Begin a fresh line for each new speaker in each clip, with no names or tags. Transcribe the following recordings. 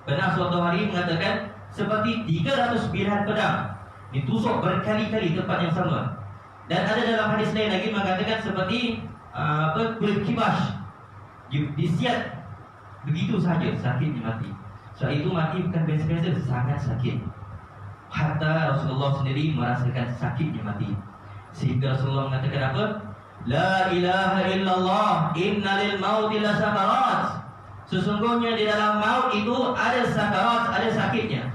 Pernah suatu hari mengatakan seperti 300 bilah pedang ditusuk berkali-kali tempat yang sama. Dan ada dalam hadis lain lagi mengatakan seperti kulit kibas disiat begitu saja, sakit mati. Sebab itu mati bukan biasa-biasa, sangat sakit. Hatta Rasulullah sendiri merasakan sakitnya mati. Sehingga Rasulullah mengatakan apa? La ilaha illallah, inna lil mauti la sakarat. Sesungguhnya di dalam maut itu ada sakarat, ada sakitnya.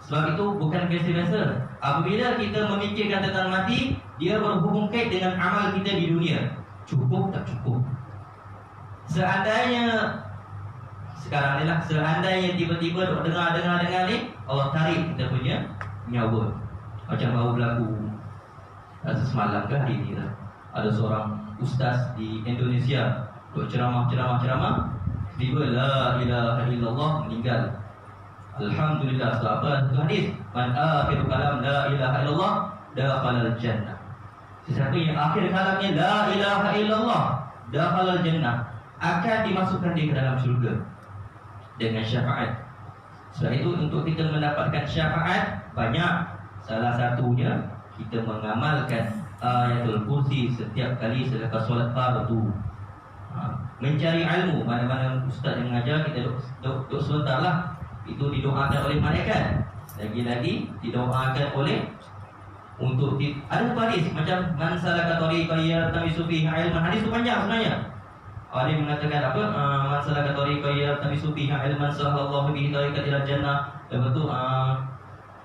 Sebab itu bukan biasa-biasa. Apabila kita memikirkan tentang mati, dia berhubung kait dengan amal kita di dunia. Cukup tak cukup? Seandainya sekarang ni lah, seandainya tiba-tiba dengar ni, Allah tarik kita punya nyawa. Macam baru berlaku semalam ke hari ni lah. Ada seorang ustaz di Indonesia duk ceramah, tiba la ilaha illallah, meninggal. Alhamdulillah. Sebab apa? Itu hadis, man akhiru kalam la ilaha illallah dakhalal jannah. Sesiapa yang akhir kalamnya la ilaha illallah dakhalal jannah, akan dimasukkan dia ke dalam syurga dengan syafaat. Sebab itu untuk kita mendapatkan syafaat banyak. Salah satunya kita mengamalkan ayatul kursi setiap kali selepas solat fardu. Mencari ilmu, mana-mana ustaz yang mengajar, kita duduk sebentar lah. Itu didoakan oleh malaikat. Lagi-lagi didoakan oleh untuk ada hadis macam man salaka tariqan yaltamisu fiha ilman. Hadis itu panjang sebenarnya. Ada yang mengatakan apa? Man salaka tariqan yaltamisu fiha ilman sahalallahu bihi tariqan ila jannah. Lepas tu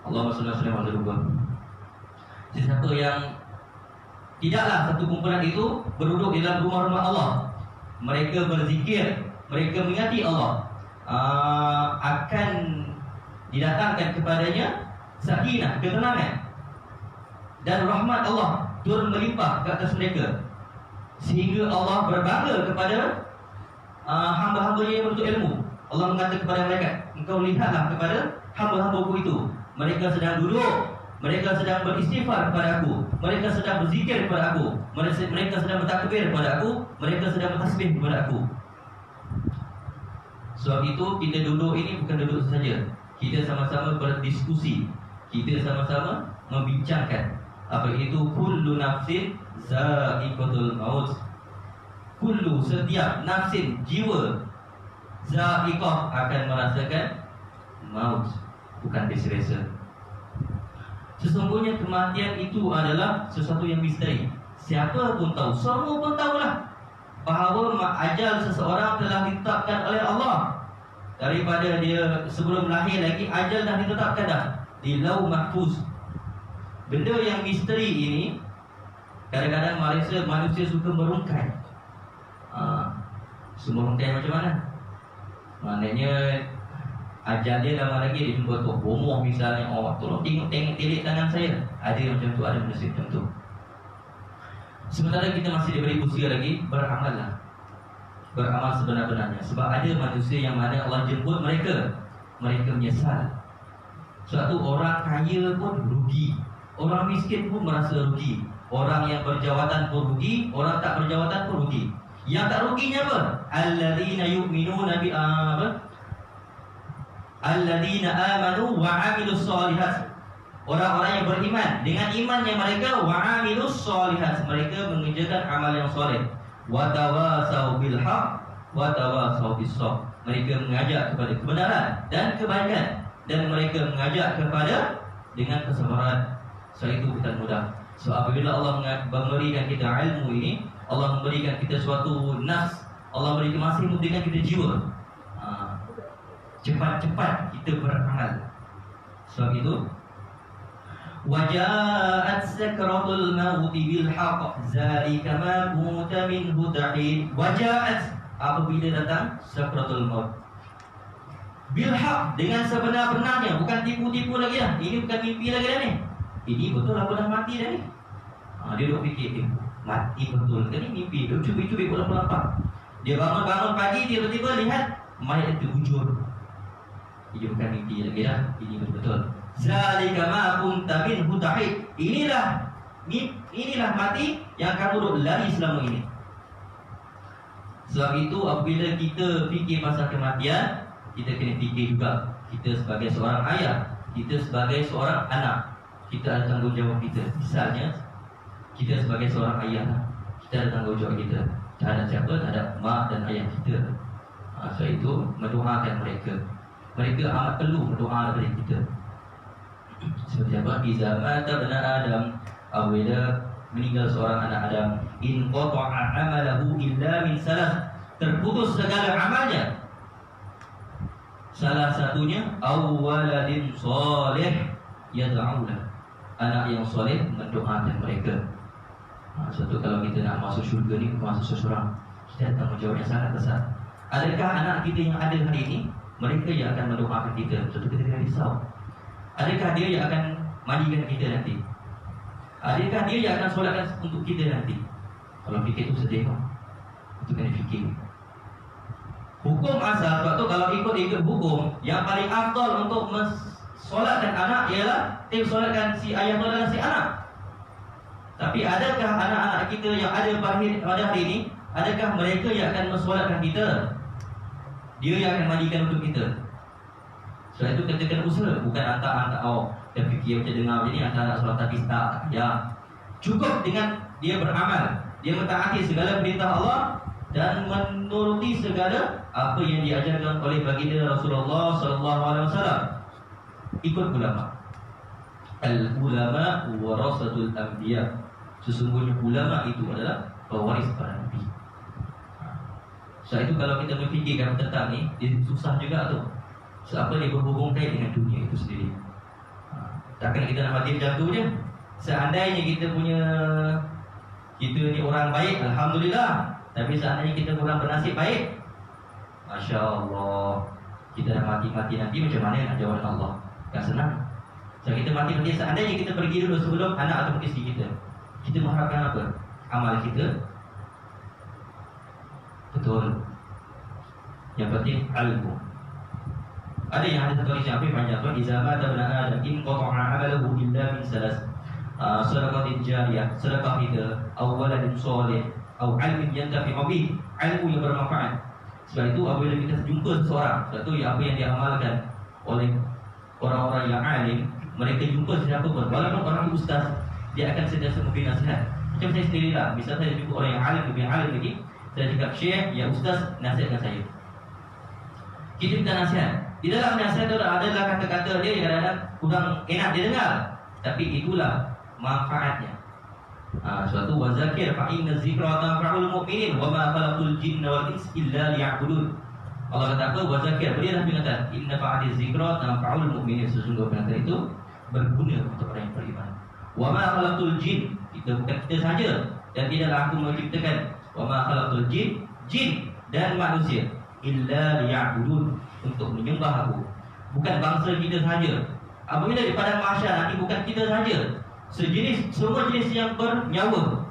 Allahumma shalli ala Muhammad. Sesiapa yang tidaklah satu kumpulan itu berduduk di dalam rumah-rumah Allah, mereka berzikir, mereka mengingati Allah, akan didatangkan kepadanya sakinah, ketenangan, dan rahmat Allah turun melimpah ke atas mereka, sehingga Allah berbangga kepada hamba-hambanya yang menuntut ilmu. Allah mengatakan kepada mereka, engkau lihatlah kepada hamba-hambaku itu, mereka sedang duduk, mereka sedang beristighfar kepada aku, mereka sedang berzikir kepada aku, mereka sedang bertakbir kepada aku, mereka sedang bertasbih kepada aku. Sebab itu kita duduk ini bukan duduk saja, kita sama-sama berdiskusi, kita sama-sama membincangkan apa itu kullu nafsin za'iqatul maut. Kullu, setiap nafsin, jiwa, za'iqah, akan merasakan maut, bukan biasa-biasa. Sesungguhnya kematian itu adalah sesuatu yang misteri. Siapa pun tahu, semua pun tahulah bahawa ajal seseorang telah ditetapkan oleh Allah. Daripada dia sebelum lahir lagi, ajal dah ditetapkan dah di Lauh Mahfuz. Benda yang misteri ini, kadang-kadang manusia suka merungkai. Merungkai macam mana? Maknanya ajal dia lama lagi, dia jumpa tok bomoh misalnya, tolong tengok tilik tangan saya. Ada macam tu, ada manusia macam tu. Sementara kita masih diberi usia lagi, beramallah, beramal sebenar-benarnya. Sebab ada manusia yang mana Allah jemput mereka menyesal. Sebab tu orang kaya pun rugi, orang miskin pun merasa rugi, orang yang berjawatan pun rugi, orang tak berjawatan pun rugi. Yang tak ruginya apa? Alladzina yu'minuna bi alladzina amanu wa 'amilus shalihat. Orang-orang yang beriman dengan imannya mereka, wa 'amilus shalihat, mereka mengerjakan amal yang soleh. Wa tawasau bil haqq wa tawasau bis sabr, mereka mengajak kepada kebenaran dan kebaikan, dan mereka mengajak kepada dengan kesabaran. So itu bukan mudah. So apabila Allah memberikan kita ilmu ini, Allah memberikan kita suatu nafs, Allah masih memberikan kita jiwa, cepat-cepat kita beramal. Sebab itu waja'at sakratul maut bil haqq zalika ma kunta minhu tahid. Waja'at, apabila datang sakratul maut bil haqq, dengan sebenar-benarnya, bukan tipu-tipu lagi dah. Ini bukan mimpi lagi dah ni. Ini betul aku dah mati dah ni. Dia duk fikir, mati betul ke ni mimpi? Dia cubit-cubit bola-bola. Dia bangun pagi, tiba-tiba lihat mayat itu bujur. Ini bukan mimpi lagi dah, ini betul-betul. Zalika ma kunta minhu tahid. Inilah mati yang kamu duk lari selama ini. Sebab itu apabila kita fikir pasal kematian, kita kena fikir juga. Kita sebagai seorang ayah, kita sebagai seorang anak, kita ada tanggungjawab kita. Misalnya kita sebagai seorang ayah, kita ada tanggungjawab kita terhadap siapa? Terhadap mak dan ayah kita. Sebab itu mendoakan mereka. Mereka amat perlu berdoa daripada kita. Seperti apa? Iza mata bana Adam, apabila meninggal seorang anak Adam, in qata'a amalahu illa min salas, terputus segala amalnya. Salah satunya awwaladin soleh yad'ulah, anak yang soleh mendoakan mereka. Suatu kalau kita nak masuk syurga ni, masuk seseorang, kita ada tanggungjawab yang sangat besar. Adakah anak kita yang ada hari ini mereka yang akan mendoakan kita? Suatu kita kena risau. Adakah dia yang akan mandikan kita nanti? Adakah dia yang akan solatkan untuk kita nanti? Kalau fikir itu sedih, itu kena fikir. Hukum asal, sebab tu kalau ikut hukum, yang paling afdal untuk mensolatkan anak ialah solatkan si ayah tu adalah si anak. Tapi adakah anak-anak kita yang ada pada hari ini, adakah mereka yang akan mensolatkan kita? Dia yang akan mandikan untuk kita. Sebab itu kita kena usaha. Bukan hantar dia fikir macam dengar macam ni, hantar nak solat habis tak. Ya, cukup dengan dia beramal, dia mentaati segala perintah Allah dan menuruti segala apa yang diajarkan oleh baginda Rasulullah SAW. Ikut ulama. Al-ulama warasatul anbiya. Sesungguhnya ulama itu adalah pewaris para nabi. Sebab itu kalau kita berfikirkan tentang ni, dia susah juga tu. Sebab dia berhubung kait dengan dunia itu sendiri. Takkan kita nak mati macam tu je. Seandainya kita ni orang baik, alhamdulillah. Tapi seandainya kita kurang bernasib baik, Masya Allah, kita nak mati-mati nanti macam mana nak jawab dengan Allah? Tak senang. So kita mati-mati, seandainya kita pergi dulu sebelum anak atau isteri kita, kita mengharapkan apa? Amal kita betul. Yang penting ilmu. Ada yang ada satu kisah panjang tu, iza mata bana Adam in qata'a amaluhu illa min salas, sadaqatin jariyah, sedekah kita, aw waladin soleh, aw ilmin yantafi bih, ilmu yang bermanfaat. Sebab itu apabila kita jumpa seseorang, sebab itu apa yang diamalkan oleh orang-orang yang alim, mereka jumpa siapa pun, walaupun orang itu ustaz, dia akan sentiasa memberi nasihat. Macam saya sendirilah, misal saya jumpa orang yang alim, lebih alim lagi, saya cakap, Syekh, ya ustaz, nasihatkan saya. Kita minta nasihat. Di dalam nasihat itu adalah kata-kata dia yang kadang-kadang kurang enak dia dengar, tapi itulah manfaatnya. Suatu wazakir fa inna dzikra tanfa'ul mu'minin wa ma khalaqul jinna wal insa illa liya'budun. Allah kata apa? Wazakir, berilah peringatan, inna fa'adiz dzikra tanfa'ul mu'minin, sesungguhnya peringatan itu berguna untuk orang yang beriman. Wa ma khalaqul jin, kita bukan kita saja, dan tidaklah aku menciptakan wa ma khalaqul jin dan manusia illa liya'budun, untuk menyembah aku. Bukan bangsa kita saja. Apabila di padang mahsyar nanti bukan kita saja, semua jenis yang bernyawa,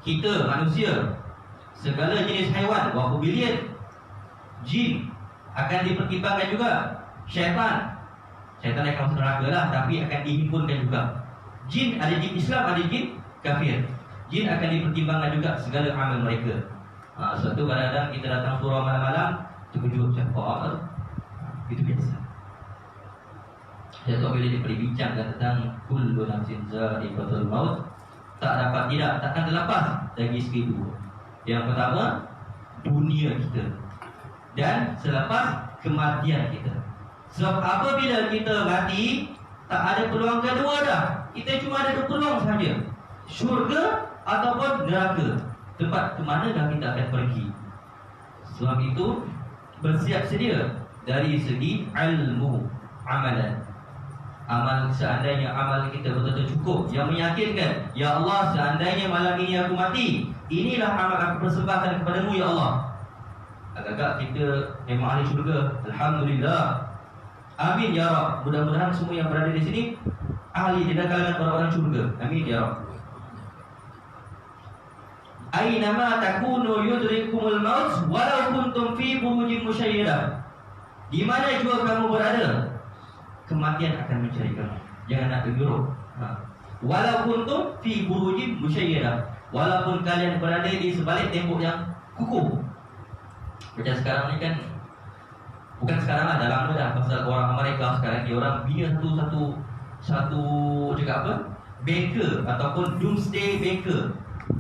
kita manusia, segala jenis haiwan, berapa bilion jin akan dipertimbangkan juga. Syaitan akan masuk neraka lah, tapi akan dihimpunkan juga. Jin, ada jin Islam, ada jin kafir. Jin akan dipertimbangkan juga segala amal mereka. Suatu kadang-kadang kita datang surau malam-malam, terkejut macam itu biasa. Satu bila diperbincangkan tentang kullu nafsin za'iqatul maut, takkan terlepas dari segi dua. Yang pertama, dunia kita, dan selepas kematian kita. Sebab apabila kita mati, tak ada peluang kedua dah. Kita cuma ada dua peluang saja, syurga ataupun neraka. Tempat ke manakah kita akan pergi? Sebab itu bersiap sedia dari segi ilmu, amalan. Amal, seandainya amal kita betul-betul cukup, yang meyakinkan, ya Allah, seandainya malam ini aku mati, inilah amal aku persembahkan kepadamu ya Allah. Agak-agak kita memang ahli syurga, alhamdulillah. Amin ya Rabb. Mudah-mudahan semua yang berada di sini ahli di kalangan orang-orang syurga. Amin ya Rabb. Aynama takunu yudrikumul maut walau kuntum fi burujin musyayyadah. Di mana juga kamu berada, kematian akan mencari kamu. Jangan nak tergeruk. Walau kuntum fi burujin musyayyadah, walaupun kalian berada di sebalik tembok yang kukuh. Macam sekarang ni kan Bukan sekarang lah, dah lama dah. Pasal orang Amerika sekarang dia orang bina satu cakap apa? Banker ataupun doomsday banker.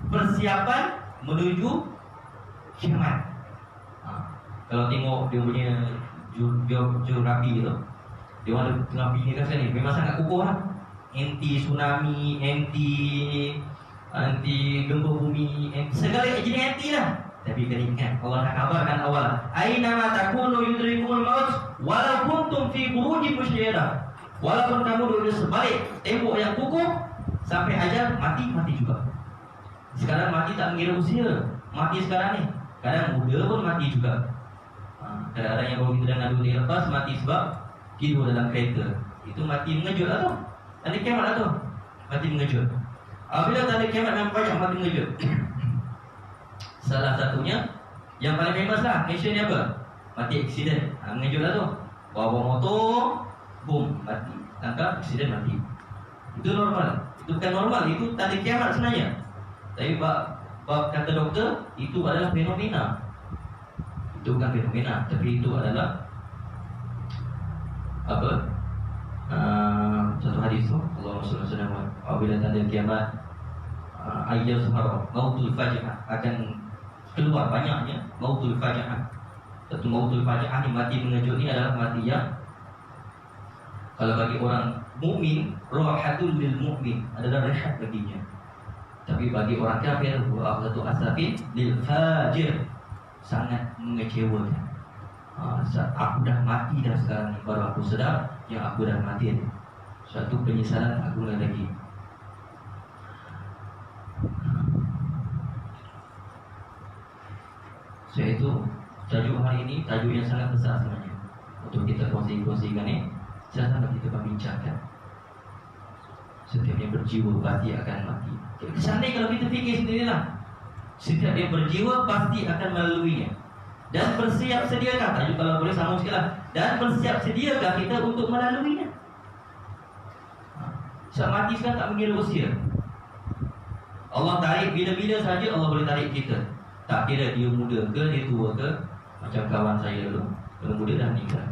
Persiapan menuju kiamat. Kalau tengok dia punya geografi tu, dia orang tengah bina kan ni, memang sangat kukuh lah. Anti tsunami, anti gempa bumi, segala jenis anti lah. Tapi kena ingat, Allah dah kabarkan awal, aina ma takunu yudrikumul maut walau kuntum fi burujin musyayyadah. Walaupun kamu duduk sebalik tembok yang kukuh, sampai ajal mati juga. Sekarang mati tak mengira usia. Mati sekarang ni, kadang muda pun mati juga. Kadang-kadang yang baru kita dah ngadu dia lepas mati sebab tidur dalam kereta. Itu mati mengejut lah tu. Tanda kiamat lah tu. Mati mengejut. Apabila tanda kiamat memang banyak mati mengejut. Salah satunya yang paling famous lah, Malaysia ni apa? Mati aksiden. Mengejut lah tu. Bawa motor, boom, mati. Tangkap, aksiden, mati. Itu normal. Itu bukan normal, itu tanda kiamat sebenarnya. Tapi bab kata doktor, itu adalah fenomena. Itu bukan fenomena, tapi itu adalah apa? Satu hadis tu, Allah SWT, apabila tanda kiamat, ayyal suhara, mautul faja'ah, akan keluar banyaknya mautul faja'ah. Satu mautul faja'ah ni, mati mengejut ni adalah mati yang kalau bagi orang mukmin, rahatul lil mukmin, adalah rehat baginya. Tapi bagi orang kafir, satu asafin lil fajir, sangat mengecewakan. Aku dah mati dah sekarang ni, baru aku sedar yang aku dah mati. Suatu penyesalan aku lagi. So itu tajuk hari ini, tajuk yang sangat besar sebenarnya untuk kita kongsi-kongsikan ni. Saya sangat kita berbincangkan. Setiap yang berjiwa pasti akan mati. Kesannya kalau kita fikir sendirilah, setiap yang berjiwa pasti akan melaluinya. Dan bersiap sediakah, tajuk kalau boleh sama sikit lah. Dan bersiap sediakah kita untuk melaluinya. Saat mati sekarang tak mengira usia. Allah tarik bila-bila saja Allah boleh tarik kita. Tak kira dia muda ke, dia tua ke. Macam kawan saya dulu, kalau muda dah meninggal.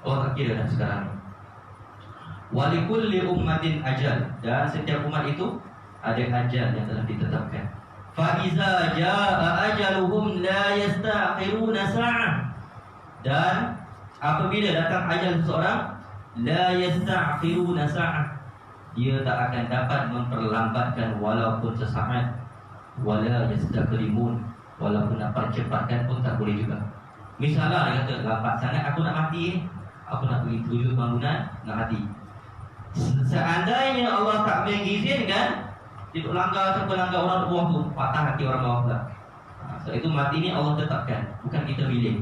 Allah tak kira dah sekarang. Walikulli ummatin ajal, dan setiap umat itu ada ajal yang telah ditetapkan. Fa iza jaa ajaluhum la yastakhiruna sa'ah, dan apabila datang ajal seseorang, la yastakhiruna sa'ah, dia tak akan dapat memperlambatkan walaupun sesaat, wala yastakrimun, walaupun nak percepatkan pun tak boleh juga. Misalnya dia kata, lambat sangat aku nak mati ni, aku nak pergi tuju bangunan, nak mati. Seandainya Allah tak mengizinkan, dia langgar sampai langgar orang bawah tu, patah hati orang bawah pula. Sebab itu mati ni Allah tetapkan, bukan kita pilih.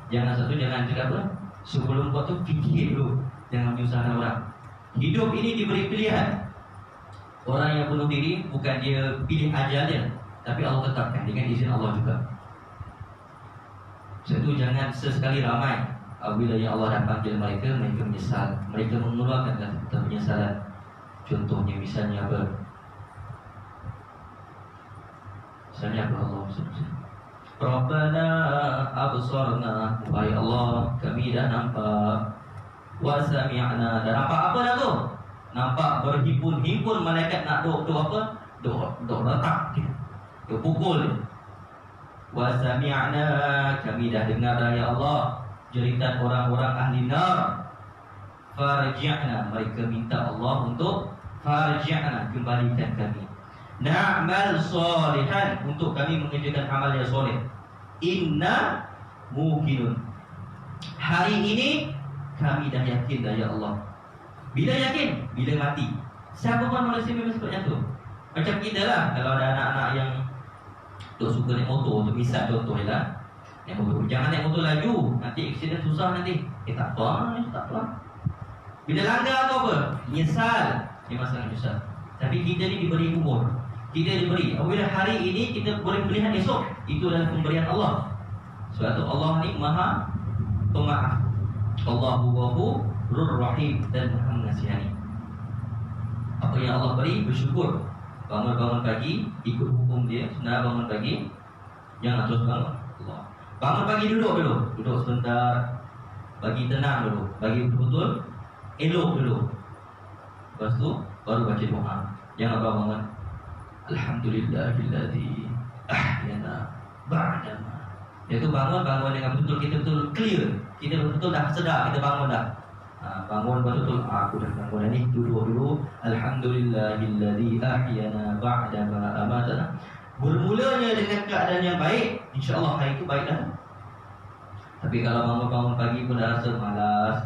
Jangan cakap apa, sebelum kau tu fikir dulu, jangan menyusahkan orang. Hidup ini diberi pilihan. Orang yang bunuh diri bukan dia pilih ajal dia, tapi Allah tetapkan dengan izin Allah juga. Sebab itu jangan sesekali ramai apabila yang Allah dah panggil mereka menyesal, mereka mengeluarkan kata penyesalan. Contohnya misalnya apa? Misalnya apa Allah SWT, Rabbana absarna, wahai Allah kami dah nampak, wa sami'na, dah nampak apa dah tu? Nampak berhimpun-himpun malaikat nak duk apa? Duk letak dia. Duk pukul dia. Wa sami'na, kami dah dengar dah ya Allah jeritan orang-orang ahli nar. Farji'na, mereka minta Allah untuk farji'na, kembalikan kami. Na'mal salihan, untuk kami mengerjakan amal yang soleh. Inna muqinun, hari ini kami dah yakin dah ya Allah. Bila yakin? Bila mati. Siapa pun manusia memang sepatutnya tu. Macam kita lah, kalau ada anak-anak yang tu suka naik motor, tu misal contoh lah, naik motor, jangan naik motor laju, nanti aksiden susah nanti. Tak apa. Bila langgar tu apa? Menyesal, memang sangat susah. Tapi kita ni diberi umur, kita diberi, apabila hari ini kita boleh melihat esok, itu adalah pemberian Allah. Sebab tu Allah ni Maha Pemaaf, Allahu Ghafurur Rahim, dan Maha Mengasihani. Apa yang Allah beri, bersyukur. Bangun pagi, ikut hukum dia. Sebenarnya bangun pagi, jangan terus bangun Allah. Bangun pagi duduk sebentar, bagi tenang dulu, bagi betul-betul elok dulu. Lepas tu baru baca doa. Jangan bangun. Alhamdulillahilladzi ahyana ba'dama. Iaitu bangun dengan betul kita betul clear. Kita betul dah sedar kita bangun dah. Bangun betul aku dah bangun ni, duduk dulu. Alhamdulillahilladzi ahyana ba'dama amatana. Bermulanya dengan keadaan yang baik, insya-Allah hari itu baik dah. Tapi kalau bangun pagi pun dah rasa malas,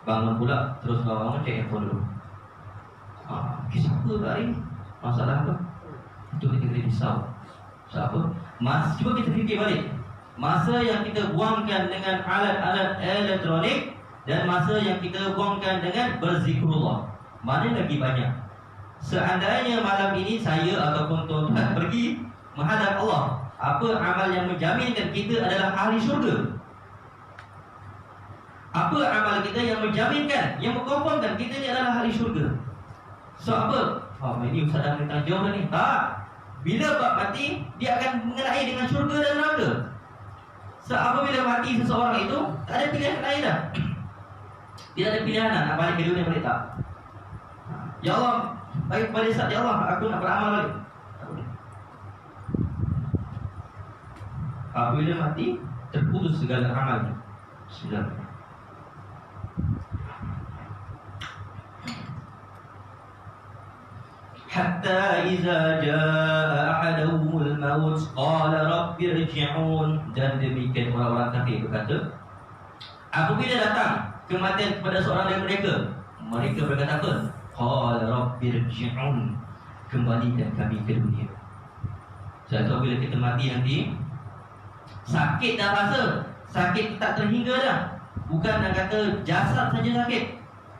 bangun pula terus bangun cek handphone dulu. Kisah apa hari ni? Masalah apa? Itu kita risau. Siapa? Cuba kita fikir balik. Masa yang kita buangkan dengan alat-alat elektronik dan masa yang kita buangkan dengan berzikrullah, mana lagi banyak? Seandainya malam ini saya ataupun tuan-tuan pergi menghadap Allah, apa amal yang menjaminkan kita adalah ahli syurga? Apa amal kita yang menjaminkan, yang mengkonfirmkan kita ni adalah ahli syurga? So apa? Ini Ustaz dah tentang jauh dah ni. Tak. Bila bab mati, dia akan mengenai dengan syurga dan neraka. So apabila mati seseorang itu, tak ada pilihan lain dah. Tidak ada pilihan nak balik ke dunia balik tak? Ya Allah, bagi kepada Ustaz, ya Allah, aku nak beramal balik. Tak boleh. Apabila mati, terputus segala amalnya. Bismillahirrahmanirrahim. Hatta iza jaa ahaduhumul maut qala rabbi irji'un. Dan demikian orang-orang kafir berkata, apabila datang kematian kepada seorang dari mereka berkata apa? Qala rabbi irji'un, kembalikan kami ke dunia. Sebab bila kita mati nanti, sakit dah rasa, sakit tak terhingga dah. Bukan nak kata jasad saja sakit.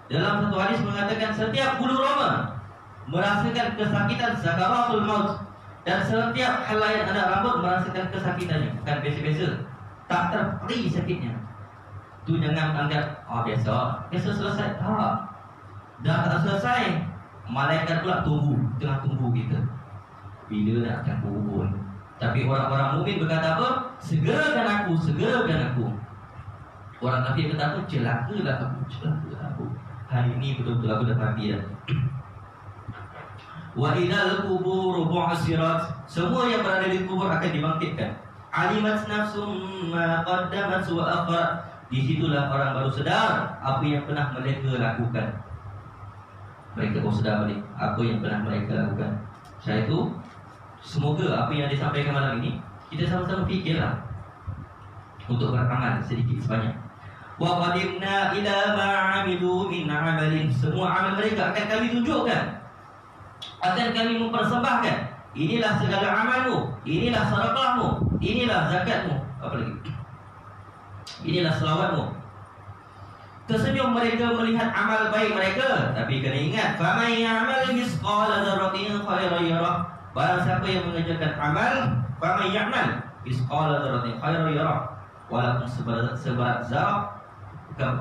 Dalam satu hadis mengatakan setiap bulu roma merasakan kesakitan sakaratul maut, dan setiap helaian anak rambut merasakan kesakitannya. Bukan biasa-biasa, tak terperi sakitnya. Tu jangan anggap biasa selesai. Tak, dah tak selesai. Malaikat pula tengah tunggu kita bila nak akan kubur. Tapi orang-orang mukmin berkata apa? Segerakan aku. Orang kafir kata apa? Celakalah aku. Hari ini betul-betul aku dah mati dah. Wa idal kubur bu'sirat, semua yang berada di kubur akan dibangkitkan. Alimat nafsum ma qaddamat wa akhar. Disitulah orang baru sedar apa yang pernah mereka lakukan. Mereka baru sedar balik apa yang pernah mereka lakukan. Saya itu, semoga apa yang disampaikan malam ini kita sama-sama fikirlah untuk beramal sedikit sebanyak. Wa qadimna ila ma 'amilu min 'amalin. Semua amal mereka akan kami tunjukkan, akan kami mempersembahkan. Inilah segala amalmu, inilah sedekahmu, inilah zakatmu, apa lagi? Inilah selawatmu. Tersenyum mereka melihat amal baik mereka. Tapi kena ingat, faman ya'mal misqala dzarratin khairan yarah. Barang siapa yang mengerjakan amal, faman ya'mal misqala dzarratin khairan yarah, walaupun seberat zarah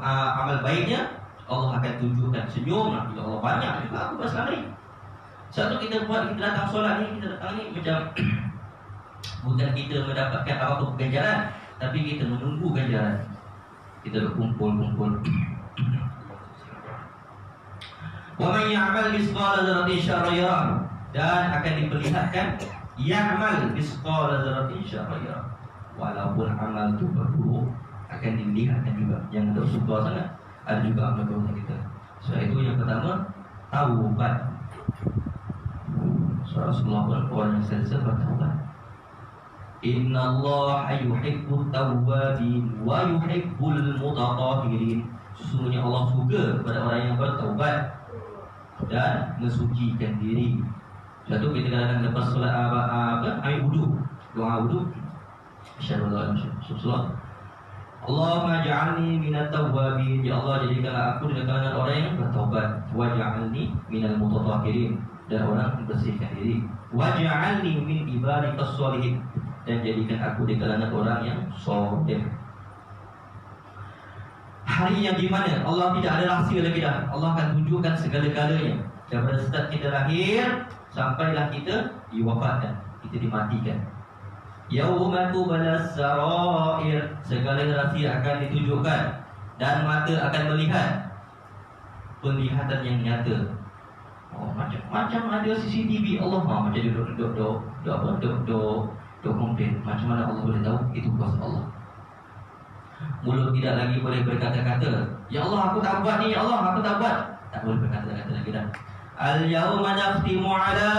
amal baiknya, Allah akan tunjukkan. Senyum, ya Allah, banyak juga aku pas lari. Satu kita datang solat ni, kita datang ni macam bukan kita mendapatkan apa-apa ganjaran, tapi kita menunggu ganjaran. Kita berkumpul-kumpul. Wa man ya'mal misqala dzarratin syarran yarah, dan akan diperlihatkan ya'mal misqala dzarratin syarran yarah. Walaupun amal itu buruk, akan dilihatkan juga. Yang tak suka sangat, ada juga amal buruk kita. So itu yang pertama, taubat. Rasulullah pun orang yang selesa bertaubat. Inna Allah yuhibbut tawwabin wa yuhibbul mutatahhirin. Sesungguhnya Allah suka kepada orang yang bertaubat dan mensucikan diri. Satu kita kadang-kadang lepas solat ambil wudu, doa wudu, asyhadu an la ilaha illallah, Allahumma ja'alni minat tawwabin. Ya Allah, jadikanlah aku dari kalangan orang yang bertaubat. Waj'alni minal mutatahhirin, dan orang membersihkan diri. Waj'alni min ibadikas sholihin, dan jadikan aku di kalangan orang yang soleh. Hari yang di mana Allah tidak ada rahsia lagi dah. Allah akan tunjukkan segala-galanya. Daripada start kita lahir sampailah kita diwafatkan, kita dimatikan. Yauma tubalas sarair, segala rahsia akan ditunjukkan dan mata akan melihat penglihatan yang nyata. Oh, macam ada CCTV Allah, macam dia duk komplain. Macam mana Allah boleh tahu? Itu kuasa Allah. Mulut tidak lagi boleh berkata-kata, ya Allah aku tak buat ni, ya Allah aku tak buat. Tak boleh berkata-kata lagi dah. Al-yawma nakhtimu ala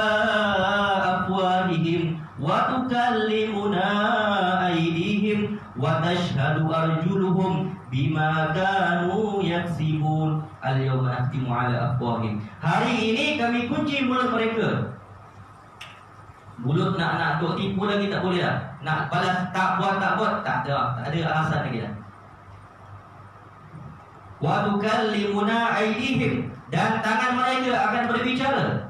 afwahihim wa tukallimuna aydihim wa tashhadu arjuluhum bima kanu yaksibun. Al-yawma nakhtimu ala afwahihim. Hari ini kami kunci mulut mereka. Mulut nak tipu lagi tak boleh dah. Nak balas tak buat, tak ada alasan lagi dah. Wa tukallimuna aydihim, dan tangan mereka akan berbicara.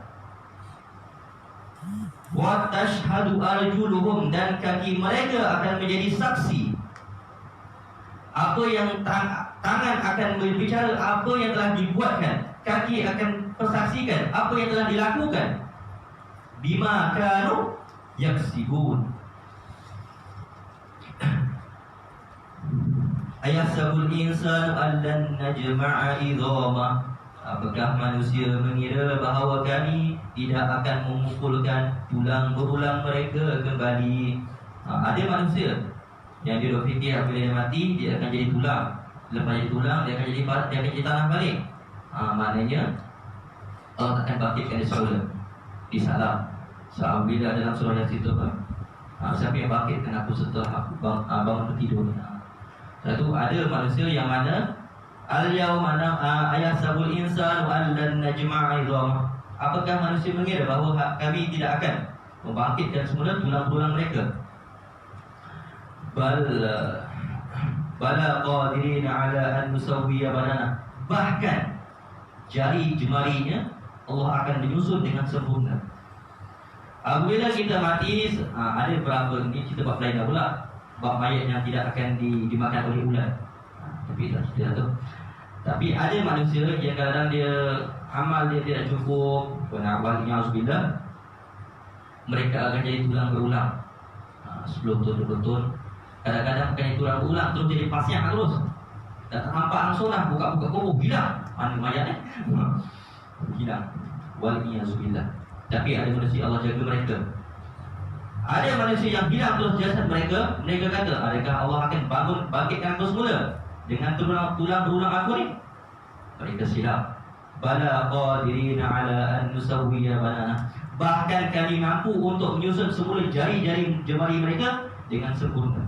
Wa tashhadu arjuluhum, dan kaki mereka akan menjadi saksi. Apa yang tangan akan berbicara, apa yang telah dibuatkan. Kaki akan persaksikan apa yang telah dilakukan. Bima kanu yaksibun. Ayahsabul insanu allan najma'a idhamah. Apakah manusia mengira bahawa kami tidak akan mengumpulkan tulang berulang mereka kembali? Ada manusia yang dia berfikir apabila dia mati dia akan jadi tulang. Lepas jadi tulang dia akan jadi tanah balik. Maknanya Allah akan bangkitkan dia semula. Disalah. Bila dalam surah Yasin itu siapa yang bangkitkan aku setelah aku bangun tertidur? Satu, ada manusia yang mana al-yawma ayahsabul insanu allan najma'a idhamah. Apakah manusia mengira bahawa kami tidak akan membangkitkan semula tulang-tulang mereka? Bala qadirina ala an nusawwiya banana. Bahkan jari jemarinya Allah akan menyusun dengan sempurna. Apabila kita mati, ada berapa ni kita buat lain dah pula. Bab mayat yang tidak akan dimakan oleh ulat. Tapi tak cerita tu. Tapi ada manusia yang kadang-kadang dia amal dia tidak cukup, penawalnya auzubillah, mereka akan jadi tulang berulang. 10 tahun, 20 tahun. Kadang-kadang bukan jadi tulang berulang, terus jadi pasien terus. Dan nampak langsung lah, buka-buka kubur, hilang. Mana mayat hilang. Waliyahzubillah. Tapi ada manusia Allah jaga mereka. Ada manusia yang hilang terus jasad mereka. Mereka kata, adakah Allah akan bangkitkan aku semula dengan tulang berulang aku ni? Mereka silap. Bala qadirina ala an nusawwiya banana. Bahkan kami mampu untuk menyusun semula jari-jari jemari mereka dengan sempurna.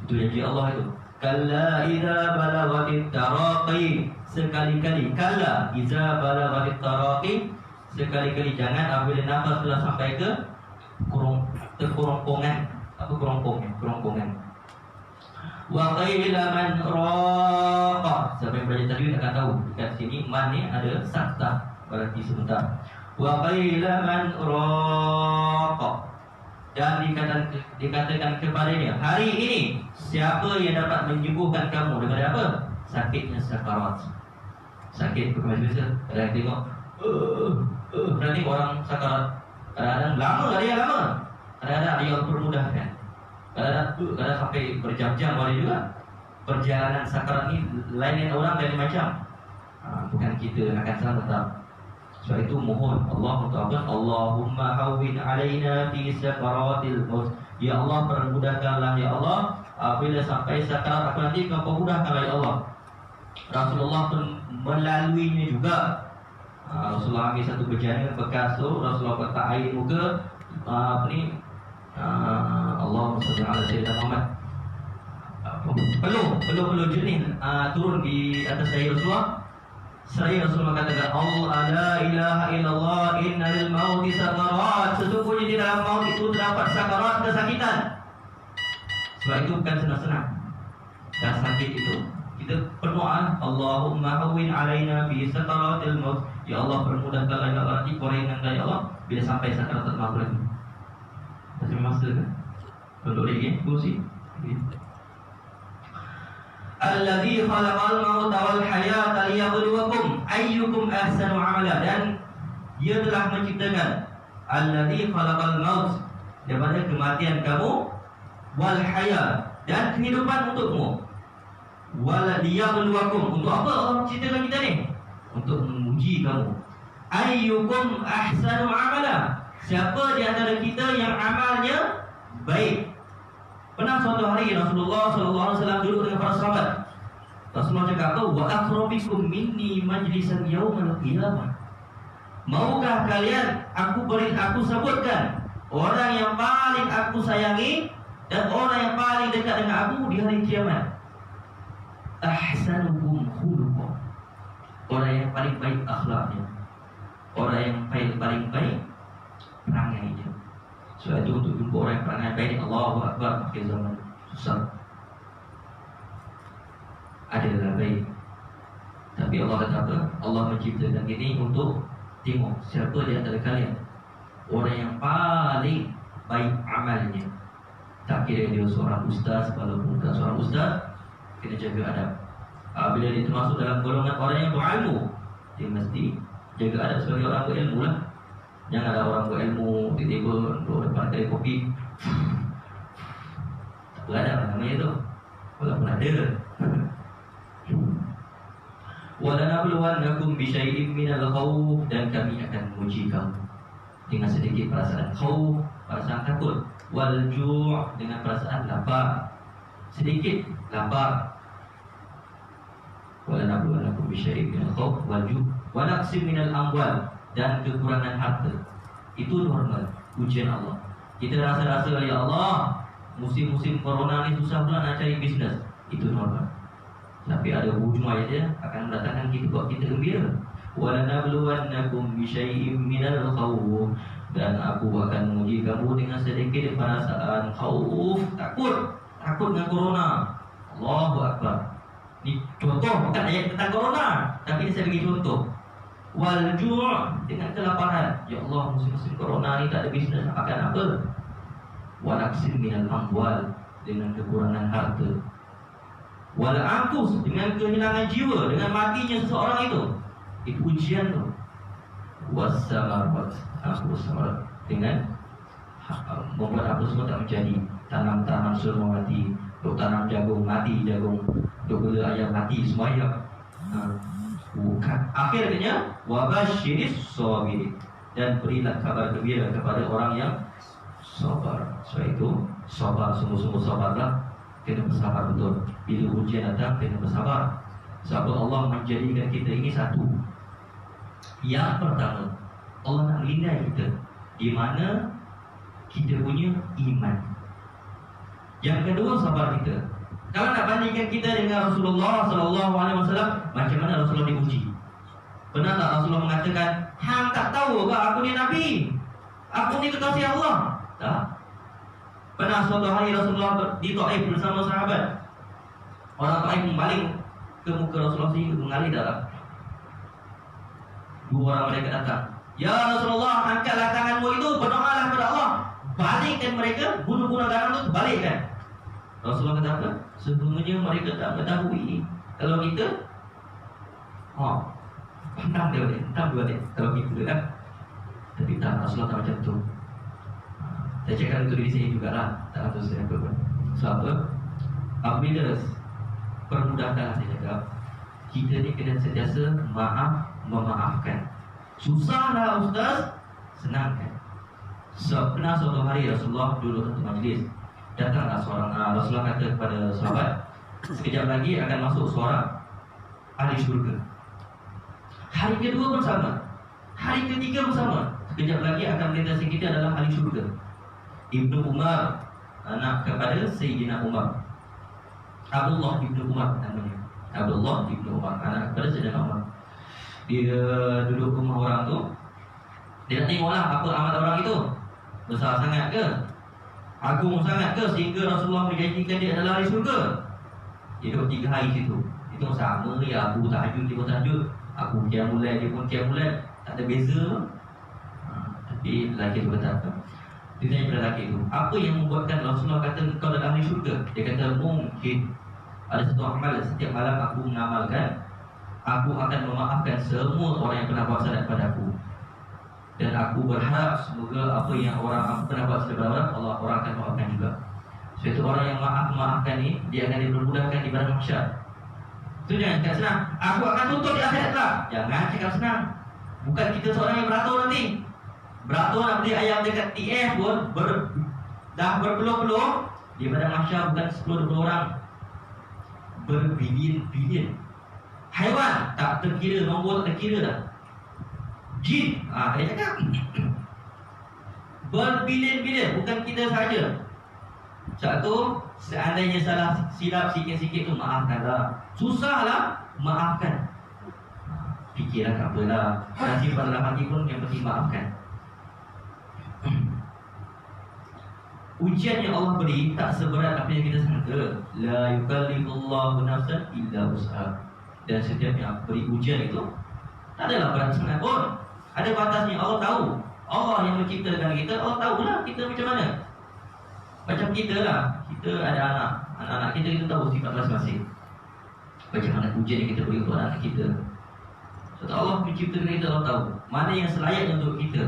Itu janji Allah itu. Kalla idza balagatit taraqi. Sekali-kali kalla idza balagatit taraqi. Sekali-kali jangan apabila nafas telah sampai ke kerongkongan. Apa kerongkongan? Wa qila man raqa. Siapa yang belajar tajwid akan tahu dekat sini man ni ada sakta, berarti sebentar. Wa qila man raqa. Dan dikatakan kepadanya, hari ini siapa yang dapat menyembuhkan kamu daripada apa? Sakitnya sakarat. Sakit bermacam-macam. Kadang tengok berarti orang sakarat. Kadang-kadang lama, ada yang lama. Kadang-kadang ada yang permudahkan. Kadang-kadang sampai berjam-jam ada juga. Perjalanan sakarat ni lain orang lain macam. Bukan kita akan salah tetap. Sebab itu mohon Allah Ta'ala, Allahumma hawwin alaina fi sakaratil maut. Ya Allah, permudahkanlah ya Allah apabila sampai sakarat aku nanti, kau permudahkanlah ya Allah. Rasulullah pun melaluinya juga. Rasulullah ambil satu bejana bekas tu, Rasulullah letak air muka, Allahumma salli ala sayyidina Muhammad. Peluh jernih turun di atas saya Rasulullah. Saya Rasulullah katakan, Allah la ilaha illallah innal mauti sakarat. Sesungguhnya di dalam maut itu terdapat sakarat, kesakitan. Sebab itu bukan senang-senang. Dan sakit itu kita berdoa, Allahumma hawwin alaina fi sakaratil maut. Ya Allah, permudahkanlah ya Allah, nanti korenganlah ya Allah bila sampai sakarat tak mampu lagi. Masih masa kan? Duduk lagi, kursi. Alladzi khalaqal mauta wal hayata liyabluwakum ayyukum ahsanu amala. Dan Dia telah menciptakan, alladzi khalaqal maut, daripada kematian kamu, wal haya, dan kehidupan untukmu, wal liyabluwakum. Untuk apa Allah ceritakan kita ni? Untuk menguji kamu. Ayyukum ahsanu amala. Siapa di antara kita yang amalnya baik? Pernah suatu hari Rasulullah SAW duduk dengan para sahabat. Rasulullah cakap, wa aqrabikum minni majlisan yaumal qiyamah. Maukah kalian aku sebutkan orang yang paling aku sayangi dan orang yang paling dekat dengan aku di hari kiamat? Ahsanukum khuluqan. Orang yang paling baik akhlaknya, orang yang paling baik perangainya. Sebab itu untuk jumpa orang yang perangai baik, Allahu Akbar, akhir zaman susah. Adalah baik. Tapi Allah kata apa? Allah menciptakan ini untuk tengok siapa di antara kalian orang yang paling baik amalnya. Tak kira dia seorang ustaz, walaupun bukan seorang ustaz, kena jaga adab. Bila dia termasuk dalam golongan orang yang berilmu, dia mesti jaga adab sebagai orang berilmu lah. Jangan ada orang berilmu tiba-tiba duduk depan kedai kopi tak beradab namanya tu, walaupun ada. Walanabluwannakum bisyai'in minal khawf, dan kami akan menguji kamu dengan sedikit perasaan khauf, perasaan takut, wal ju', dengan perasaan lapar, sedikit lapar. Walanabluwannakum bisyai'in minal khawf wal ju' wa naqsim minal amwal, dan kekurangan harta. Itu normal, ujian Allah. Kita rasa-rasa, ya Allah, musim-musim corona ni susah pula nak cari bisnes. Itu normal. Tapi ada hujung ayatnya akan mendatangkan kita, buat kita gembira. Walanabluwannakum bisyai'in minal khawf, dan aku akan menguji kamu dengan sedikit perasaan khauf, takut dengan corona. Allahu Akbar. Ini contoh, bukan ayat tentang corona, tapi ini saya bagi contoh. Wal ju', dengan kelaparan. Ya Allah, musim-musim corona ni tak ada bisnes, akan apa? Wa naqsim minal amwal, dengan kekurangan harta. Wal anfus, dengan kehilangan jiwa, dengan matinya seseorang itu ujian tu. Wassamarat, dengan membuat apa semua tak menjadi. Tanam semua mati, duk tanam jagung mati, jagung duk bela ayam mati, semua ayam. Bukan. Akhirnya wabasyiris sabirin, dan berilah kabar gembira kepada orang yang sabar. Sebab itu sabar, sungguh-sungguh sabarlah. Kena bersabar betul. Bila ujian datang, kena bersabar. Sebab Allah menjadikan kita ini satu. Yang pertama, Allah nak menilai kita di mana kita punya iman. Yang kedua, sabar kita. Kalau nak bandingkan kita dengan Rasulullah SAW, macam mana Rasulullah diuji? Benar tak Rasulullah mengatakan, hang tak tahu ke aku ni Nabi? Aku ni kekasih Allah? Tak. Pernah suatu hari Rasulullah di Taif bersama sahabat. Orang Taif membaling ke muka Rasulullah sehingga mengalir darah. Dua orang mereka datang. Ya Rasulullah, angkatlah tanganmu itu, berdoalah kepada Allah. Balikkan mereka, bunuh-bunuh darah itu balikkan. Rasulullah kata apa? Sesungguhnya mereka tak mengetahui kalau kita hentam dia balik, hentam dia balik. Kalau kita kan. Tapi tak, Rasulullah tak macam tu. Saya cakap untuk diri saya jugalah, tak tahu saya apa pun. Sebab apa? Apabila permudahkan saya cakap, kita ni kena sentiasa memaafkan. Susahlah ustaz, senangkan. So, pernah suatu hari Rasulullah duduk satu majlis. Datanglah seorang, Rasulullah kata kepada sahabat, sekejap lagi akan masuk seorang ahli syurga. Hari kedua bersama, hari ketiga bersama. Sekejap lagi akan melintasi kita adalah ahli syurga. Ibnu Umar, anak kepada Sayyidina Umar. Abdullah Ibnu Umar namanya. Abdullah Ibnu Umar, anak kepada Sayyidina Umar. Dia duduk rumah orang tu. Dia nak tengoklah apa amal orang itu. Besar sangat ke? Agung sangat ke? Sehingga Rasulullah menjanjikan dia adalah ahli syurga. Dia duduk 3 hari situ. Itu sama ya, aku tahajud, dia pun tahajud. Aku qiyamulail, dia pun qiyamulail. Tak ada beza. Tapi lelaki tu kata apa? Dia tanya pada lelaki tu, apa yang membuatkan Rasulullah kata kau adalah ahli syurga? Dia kata, mungkin ada satu amal setiap malam aku mengamalkan, aku akan memaafkan semua orang yang pernah buat salat pada aku. Dan aku berharap semoga apa yang orang pendapat daripada orang akan maafkan juga. Suatu orang yang maafkan ni, dia akan dipermudahkan di padang mahsyar. Itu jangan cakap senang. Aku akan tuntut di akhirat lah. Jangan cakap senang. Bukan kita seorang yang beratur nanti. Beratur nak beli ayam dekat TF pun dah berpeluh-peluh. Di padang mahsyar bukan 10-20 orang, berbilion-bilion. Haiwan tak terkira, nombor tak terkira dah. Jin, dia cakap berbilion-bilion, bukan kita saja. Satu, seandainya salah silap sikit-sikit tu maafkanlah. Susahlah, maafkan. Fikirlah tak apalah. Nasib pada dalam hati pun yang penting maafkan. Ujian yang Allah beri tak seberat apa yang kita sangka. La yukallifullahu nafsan illa wus'aha. Dan setiap yang beri ujian itu tak adalah berat sangat pun. Ada batasnya. Allah tahu. Allah yang menciptakan kita, Allah tahulah kita macam mana. Macam kita lah, kita ada anak. Anak-anak kita tahu sifat masing-masing. Macam mana ujian yang kita beri untuk anak kita. Sebab Allah menciptakan kita, Allah tahu mana yang selayaknya untuk kita.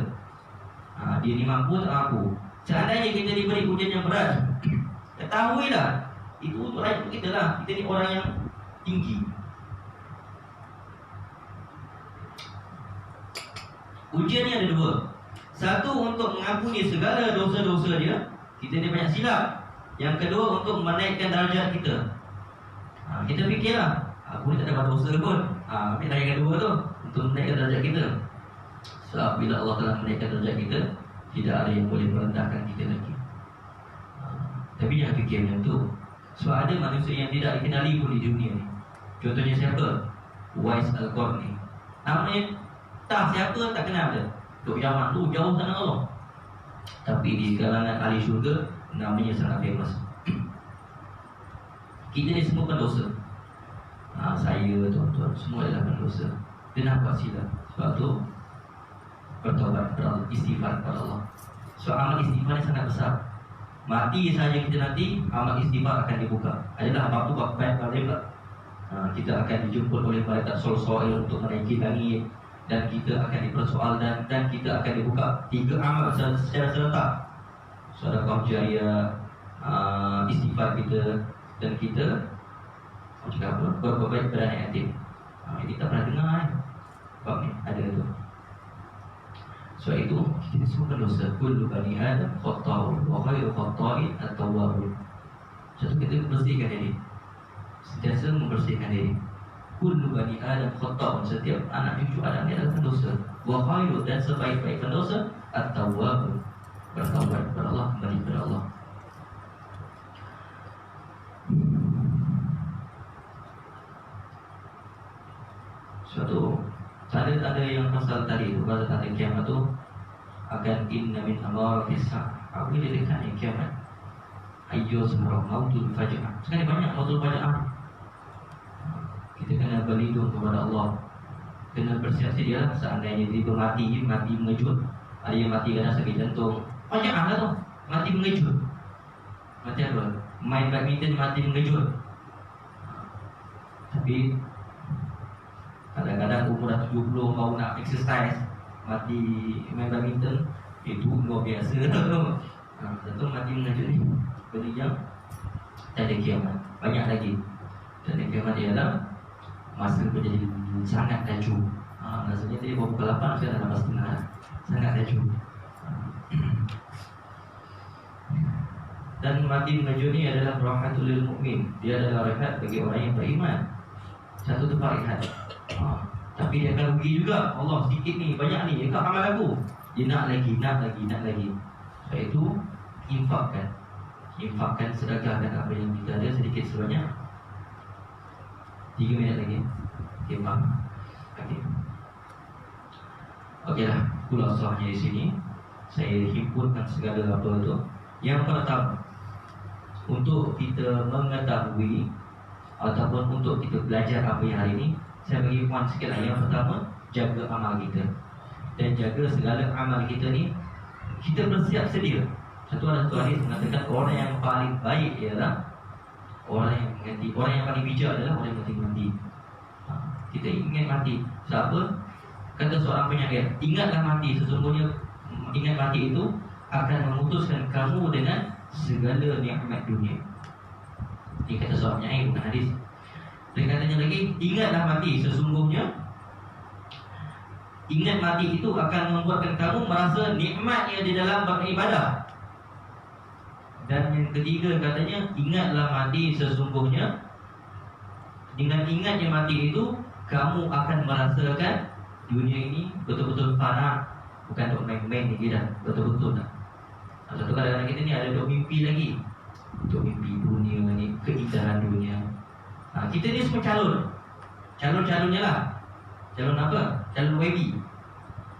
Dia ni mampu tak mampu. Seandainya kita diberi ujian yang berat, ketahuilah itu untuk layak kita lah. Kita ni orang yang tinggi. Ujian ni ada dua. Satu, untuk mengampuni segala dosa-dosa dia. Kita ni banyak silap. Yang kedua, untuk menaikkan darjat kita. Kita fikirlah, aku ni tak ada dosa pun. Tapi yang kedua tu, untuk menaikkan darjat kita. Sebab bila Allah telah menaikkan darjat kita, tidak ada yang boleh merendahkan kita lagi. Tapi jangan fikir macam tu. Sebab ada manusia yang tidak dikenali pun di dunia ni. Contohnya siapa? Uwais Al-Qarni. Namanya tak siapa tak kenal dia. Duk Yaman tu jauh sana Allah. Tapi di kalangan ahli syurga namanya sangat famous. Kita ni semua pendosa. Saya tuan-tuan semua adalah pendosa. Dia nampak silap. Sebab tu bertaubat kepada Allah, istighfar kepada Allah. So amal istighfar ni sangat besar. Mati saja kita nanti, amal istighfar akan dibuka. Adalah bab tu bab baik balik. Kita akan dijemput oleh malaikat Sol-Soil untuk menaiki langit. Dan kita akan dipersoalkan dan kita akan dibuka 3 amal secara serentak. Sedekah jariah, istighfar kita, dan kita cakap apa? Berbuat baik kepada anak yatim. Kita pernah dengar bab ni ada tu. Sebab itu kita semua pendosa. Kullu bani Adam khata'un wa khairu khata'in at-tawwabun. Satu, kita bersihkan diri. Sentiasa membersihkan diri. Kullu bani Adam khata'un, setiap anak cucu Adam ni adalah pendosa. Wa khairu, dan sebaik-baik pendosa at-tawwabun, bertaubat kepada Allah, kembali kepada Allah. Suatu tanda-tanda yang pasal tadi itu, pada tanda kiamat itu akan inna min amaratis sa'ah. Apa dia dekat ni kiamat? Ayyo semarah mautul faja'ah. Sekali banyak mautul faja'ah. Kita kena berlindung kepada Allah. Kena bersiap sedia lah. Seandainya dia mati mengejut. Ada yang mati kerana sakit jantung. Faja'ah lah tu. Mati mengejut. Mati apa? Main badminton mati mengejut. Tapi kadang-kadang umur dah 70 baru nak exercise, mati main badminton, itu luar biasa. Tentu mati mengejut ni benda yang tanda kiamat. Banyak lagi. Tanda kiamat ialah masa menjadi sangat laju. Rasanya tadi baru pukul 8, saya dah 8.30. Sangat laju. Dan mati mengejut ni adalah rahatul lil mukmin. Dia adalah rehat bagi orang yang beriman. Satu tempat rehat. Tapi dia akan rugi juga. Allah sedikit ni, banyak ni, dia akan amal aku. Dia nak lagi. Sebab itu infakkan, sedekahkan apa yang kita ada sedikit sebanyak. 3 minit lagi. Okay, faham? Okey lah, kulasahnya di sini saya himpunkan segala apa tu. Yang pertama, untuk kita mengetahui ataupun untuk kita belajar apa yang hari ini, saya bagi poin sikit lah. Yang pertama, jaga amal kita. Dan jaga segala amal kita ni, kita bersiap sedia. Satu hadis mengatakan orang yang paling baik ialah orang yang mati. Orang yang paling bijak adalah orang yang mati. Kita ingin mati. Siapa? Kata seorang penyair, ingatlah mati, sesungguhnya ingat mati itu akan memutuskan kamu dengan segala nikmat dunia. Ini kata seorang penyair, bukan hadis. Dan katanya lagi, ingatlah mati, sesungguhnya ingat mati itu akan membuatkan kamu merasa nikmatnya di dalam beribadah. Dan yang ketiga katanya, ingatlah mati, sesungguhnya dengan ingatnya mati itu kamu akan merasakan dunia ini betul-betul fana, bukan untuk main-main ni kita, betul-betul tak. Satu kadang-kadang kita ni ada untuk mimpi lagi, untuk mimpi dunia ni, keindahan dunia. Kita ni semua calon-calonnya lah. Calon apa? Calon YB,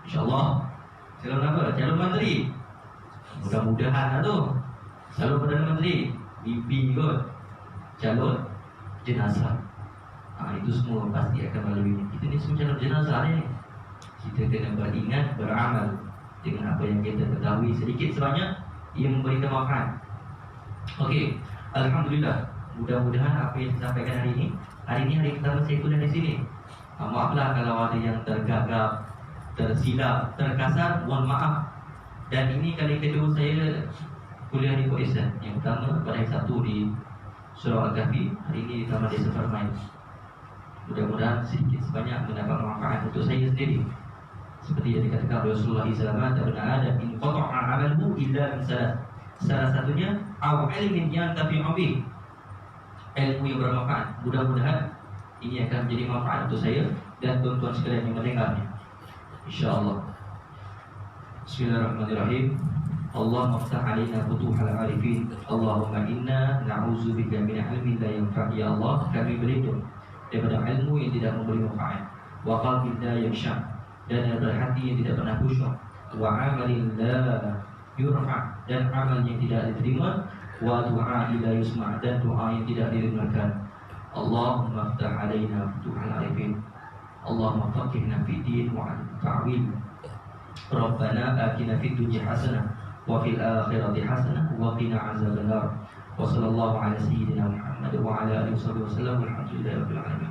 InsyaAllah. Calon apa? Calon menteri. Mudah-mudahan lah tu. Calon Perdana Menteri, mimpi kot. Calon jenazah. Itu semua pasti akan melalui. Kita ni semua calon jenazah ni. Kita kena beringat, beramal dengan apa yang kita ketahui, sedikit sebanyak ia memberikan manfaat. Okey, alhamdulillah. Mudah-mudahan apa yang disampaikan hari ini hari pertama saya kuliah di sini. Maaflah kalau ada yang tergagap, tersilap, terkasar, mohon maaf. Dan ini kali kedua saya kuliah di Port Islam. Yang pertama pada hari Sabtu di Surau Al-Kahfi, hari ini di Taman Desa Farmai. Mudah-mudahan sedikit sebanyak mendapat manfaat untuk saya sendiri. Seperti yang dikatakan Rasulullah SAW, tak benar ada in qata'a 'amaluhu illa min salat. Salah satunya au ilmin yantafi'u bih, ilmu yang bermanfaat. Mudah-mudahan ini akan menjadi manfaat untuk saya dan tuan-tuan sekalian yang mendengarnya, InsyaAllah. Bismillahirrahmanirrahim. Allahumma ftah alaina futuhal arifin. Allahumma inna na'udzubika min ilmin la yanfa'. Ya Allah, kami berlindung daripada ilmu yang tidak memberi manfaat, wa qalbin la yakhsha, dan daripada hati yang tidak pernah khusyuk, wa amalin la yurfa', dan amal yang tidak diterima, wa du'a la yusma', dan doa yang tidak didengarkan. Allahumma ftah alaina futuhal arifin. Allahumma faqihna fid din wa ta'wil. Rabbana atina fid dunya hasanah wa fil akhirati hasanah wa qina azabannar. Wa sallallahu ala sayyidina Muhammad wa ala alihi wasallam. Walhamdulillahi rabbil alamin.